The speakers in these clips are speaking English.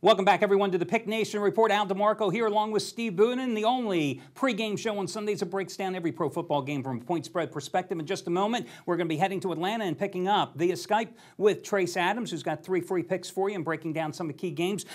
Welcome back, everyone, to the Pick Nation Report. Al DeMarco here along with Steve Budin, the only pregame show on Sundays that breaks down every pro football game from a point spread perspective. In just a moment, we're going to be heading to Atlanta and picking up via Skype with Trace Adams, who's got 3 free picks for you and breaking down some of the key games.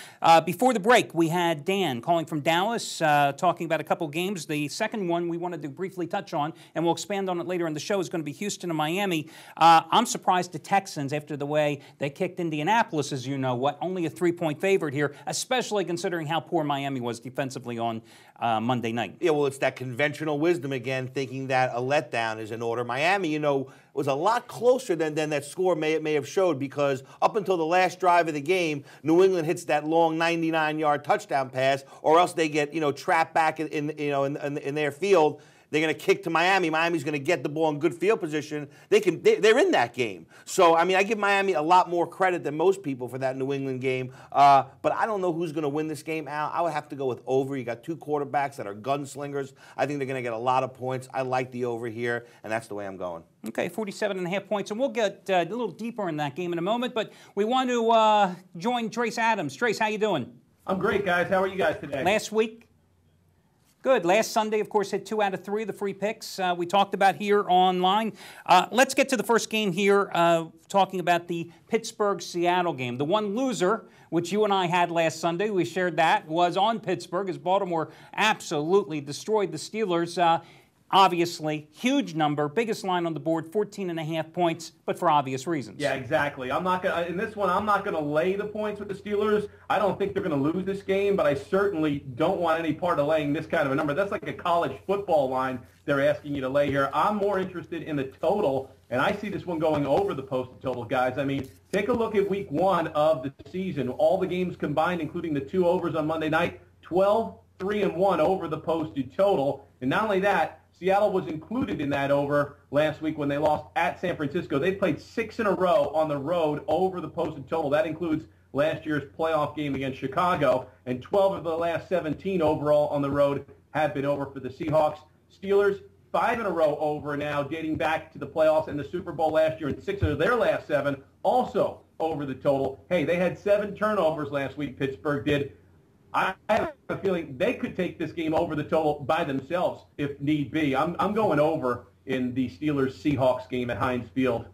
Before the break, we had Dan calling from Dallas, talking about a couple games. The second one we wanted to briefly touch on, and we'll expand on it later in the show, is going to be Houston and Miami. I'm surprised the Texans, after the way they kicked Indianapolis, as you know, only a 3-point favorite here, especially considering how poor Miami was defensively on Monday night. Yeah, well, it's that conventional wisdom again, thinking that a letdown is in order. Miami, you know, was a lot closer than that score may have showed, because up until the last drive of the game, New England hits that long 99-yard touchdown pass, or else they get, trapped back in their field. They're going to kick to Miami. Miami's going to get the ball in good field position. They're in that game. So, I mean, I give Miami a lot more credit than most people for that New England game. But I don't know who's going to win this game, Al. I would have to go with over. You got 2 quarterbacks that are gunslingers. I think they're going to get a lot of points. I like the over here, and that's the way I'm going. Okay, 47.5 points, and we'll get a little deeper in that game in a moment. But we want to join Trace Adams. Trace, how you doing? I'm great, guys. How are you guys today? Last week? Good. Last Sunday, of course, hit 2 out of 3 of the free picks we talked about here online. Let's get to the first game here, talking about the Pittsburgh-Seattle game. The one loser, which you and I had last Sunday, we shared that, was on Pittsburgh, as Baltimore absolutely destroyed the Steelers. Obviously, huge number, biggest line on the board, 14.5 points, but for obvious reasons. Yeah, exactly. I'm not gonna in this one. I'm not going to lay the points with the Steelers. I don't think they're going to lose this game, but I certainly don't want any part of laying this kind of a number. That's like a college football line they're asking you to lay here. I'm more interested in the total, and I see this one going over the posted total, guys. I mean, take a look at week 1 of the season. All the games combined, including the 2 overs on Monday night, 12-3-1 over the posted total. And not only that, Seattle was included in that over last week when they lost at San Francisco. They played 6 in a row on the road over the posted total. That includes last year's playoff game against Chicago, and 12 of the last 17 overall on the road have been over for the Seahawks. Steelers, 5 in a row over now, dating back to the playoffs and the Super Bowl last year, and 6 of their last 7 also over the total. Hey, they had 7 turnovers last week, Pittsburgh did. I have a feeling they could take this game over the total by themselves if need be. I'm going over in the Steelers-Seahawks game at Heinz Field.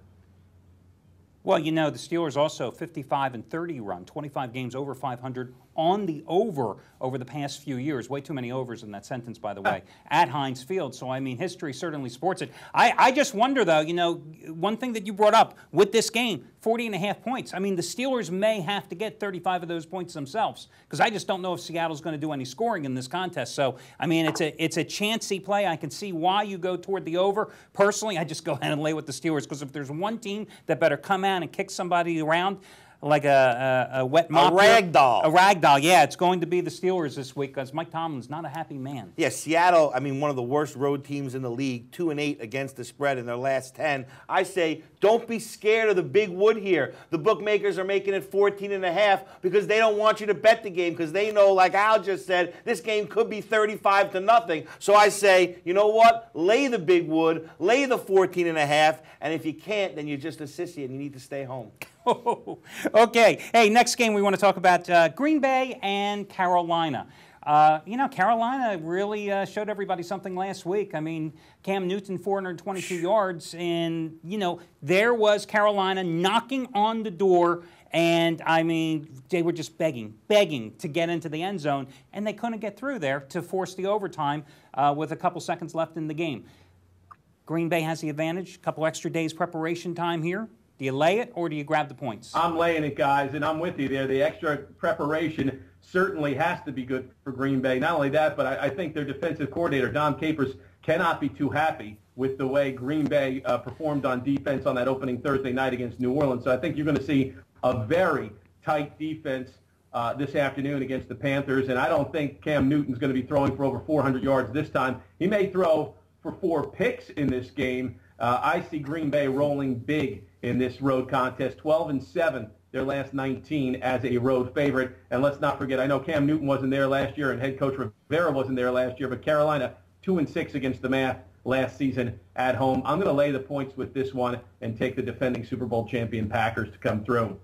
Well, you know, the Steelers also 55-30 run, 25 games over 500 on the over the past few years. Way too many overs in that sentence, by the way, at Heinz Field. So, I mean, history certainly supports it. I just wonder, though, you know, one thing that you brought up with this game, 40.5 points. I mean, the Steelers may have to get 35 of those points themselves, because I just don't know if Seattle's going to do any scoring in this contest. So, I mean, it's a chancy play. I can see why you go toward the over. Personally, I just go ahead and lay with the Steelers, because if there's one team that better come out and kick somebody around like a wet mop. A rag doll. A rag doll, yeah. It's going to be the Steelers this week, because Mike Tomlin's not a happy man. Yeah, Seattle, I mean, one of the worst road teams in the league, 2-8 against the spread in their last 10. I say, don't be scared of the big wood here. The bookmakers are making it 14.5 because they don't want you to bet the game, because they know, like Al just said, this game could be 35-0. So I say, you know what? Lay the big wood, lay the 14.5, and if you can't, then you're just a sissy and you need to stay home. Okay. Hey, next game we want to talk about Green Bay and Carolina. You know, Carolina really showed everybody something last week. I mean, Cam Newton, 422 yards, and, you know, there was Carolina knocking on the door, and, I mean, they were just begging to get into the end zone, and they couldn't get through there to force the overtime with a couple seconds left in the game. Green Bay has the advantage, a couple extra days preparation time here. Do you lay it, or do you grab the points? I'm laying it, guys, and I'm with you there. The extra preparation certainly has to be good for Green Bay. Not only that, but I think their defensive coordinator, Dom Capers, cannot be too happy with the way Green Bay performed on defense on that opening Thursday night against New Orleans. So I think you're going to see a very tight defense this afternoon against the Panthers, and I don't think Cam Newton's going to be throwing for over 400 yards this time. He may throw for 4 picks in this game. I see Green Bay rolling big in this road contest, 12-7, their last 19 as a road favorite. And let's not forget, I know Cam Newton wasn't there last year and head coach Rivera wasn't there last year, but Carolina 2-6 against the math last season at home. I'm going to lay the points with this one and take the defending Super Bowl champion Packers to come through.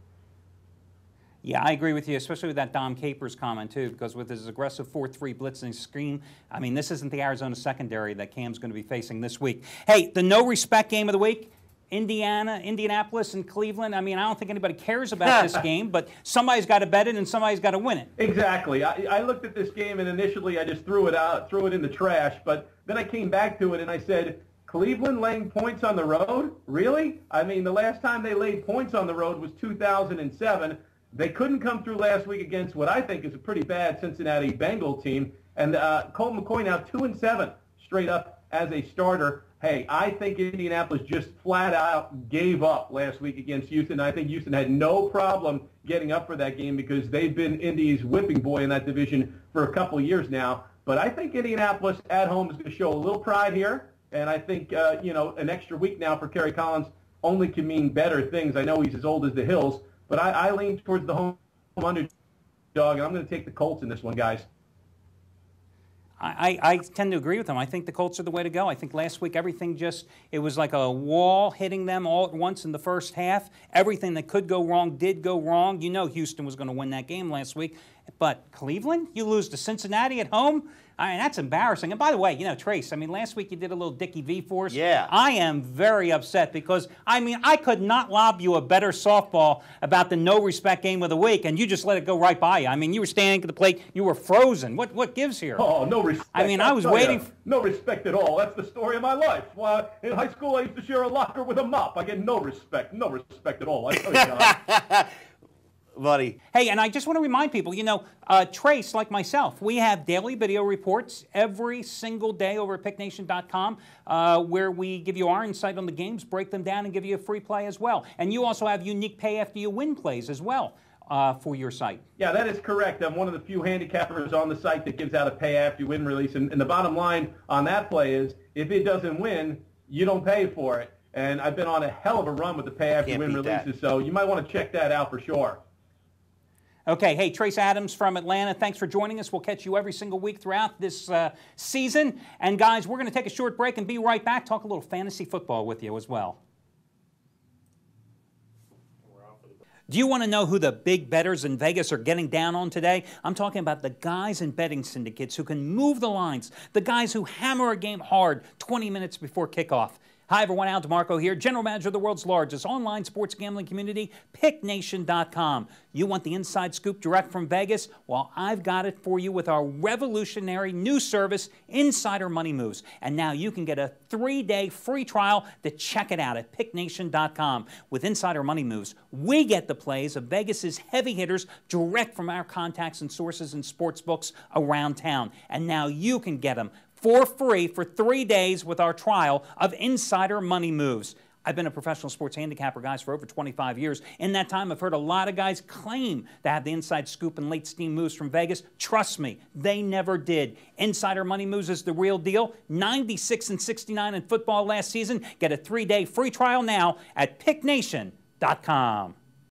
Yeah, I agree with you, especially with that Dom Capers comment, too, because with his aggressive 4-3 blitzing scheme, I mean, this isn't the Arizona secondary that Cam's going to be facing this week. Hey, the no-respect game of the week, Indianapolis, and Cleveland. I mean, I don't think anybody cares about this game, but somebody's got to bet it and somebody's got to win it. Exactly. I looked at this game, and initially I just threw it out, threw it in the trash, but then I came back to it and I said, Cleveland laying points on the road? Really? I mean, the last time they laid points on the road was 2007. They couldn't come through last week against what I think is a pretty bad Cincinnati Bengal team. And Colt McCoy now 2-7 straight up as a starter. Hey, I think Indianapolis just flat out gave up last week against Houston. I think Houston had no problem getting up for that game because they've been Indy's whipping boy in that division for a couple of years now. But I think Indianapolis at home is going to show a little pride here. And I think, an extra week now for Kerry Collins only can mean better things. I know he's as old as the hills, but I lean towards the home underdog, and I'm going to take the Colts in this one, guys. I tend to agree with them. I think the Colts are the way to go. I think last week everything it was like a wall hitting them all at once in the first half. Everything that could go wrong did go wrong. You know Houston was going to win that game last week. But Cleveland, you lose to Cincinnati at home? I mean, that's embarrassing. And by the way, Trace, I mean, last week you did a little Dickie V for us. Yeah. I am very upset because, I mean, I could not lob you a better softball about the no-respect game of the week, and you just let it go right by you. I mean, you were standing at the plate. You were frozen. What gives here? Oh, no respect. I mean, I was waiting. No respect at all. That's the story of my life. Well, in high school, I used to share a locker with a mop. I get no respect. No respect at all. I tell you, John. Buddy. Hey, and I just want to remind people, Trace, like myself, we have daily video reports every single day over at picknation.com where we give you our insight on the games, break them down, and give you a free play as well. And you also have unique pay-after-you-win plays as well for your site. Yeah, that is correct. I'm one of the few handicappers on the site that gives out a pay-after-you-win release. And the bottom line on that play is if it doesn't win, you don't pay for it. And I've been on a hell of a run with the pay-after-you-win releases, so you might want to check that out for sure. Okay, hey, Trace Adams from Atlanta, thanks for joining us. We'll catch you every single week throughout this season. And guys, we're going to take a short break and be right back, talk a little fantasy football with you as well. Do you want to know who the big bettors in Vegas are getting down on today? I'm talking about the guys in betting syndicates who can move the lines, the guys who hammer a game hard 20 minutes before kickoff. Hi, everyone. Al DeMarco here, General Manager of the world's largest online sports gambling community, PickNation.com. You want the inside scoop direct from Vegas? Well, I've got it for you with our revolutionary new service, Insider Money Moves. And now you can get a 3-day free trial to check it out at PickNation.com. With Insider Money Moves, we get the plays of Vegas's heavy hitters direct from our contacts and sources in sports books around town. And now you can get them for free for 3 days with our trial of Insider Money Moves. I've been a professional sports handicapper, guys, for over 25 years. In that time, I've heard a lot of guys claim to have the inside scoop and late steam moves from Vegas. Trust me, they never did. Insider Money Moves is the real deal. 96-69 in football last season. Get a 3-day free trial now at PickNation.com.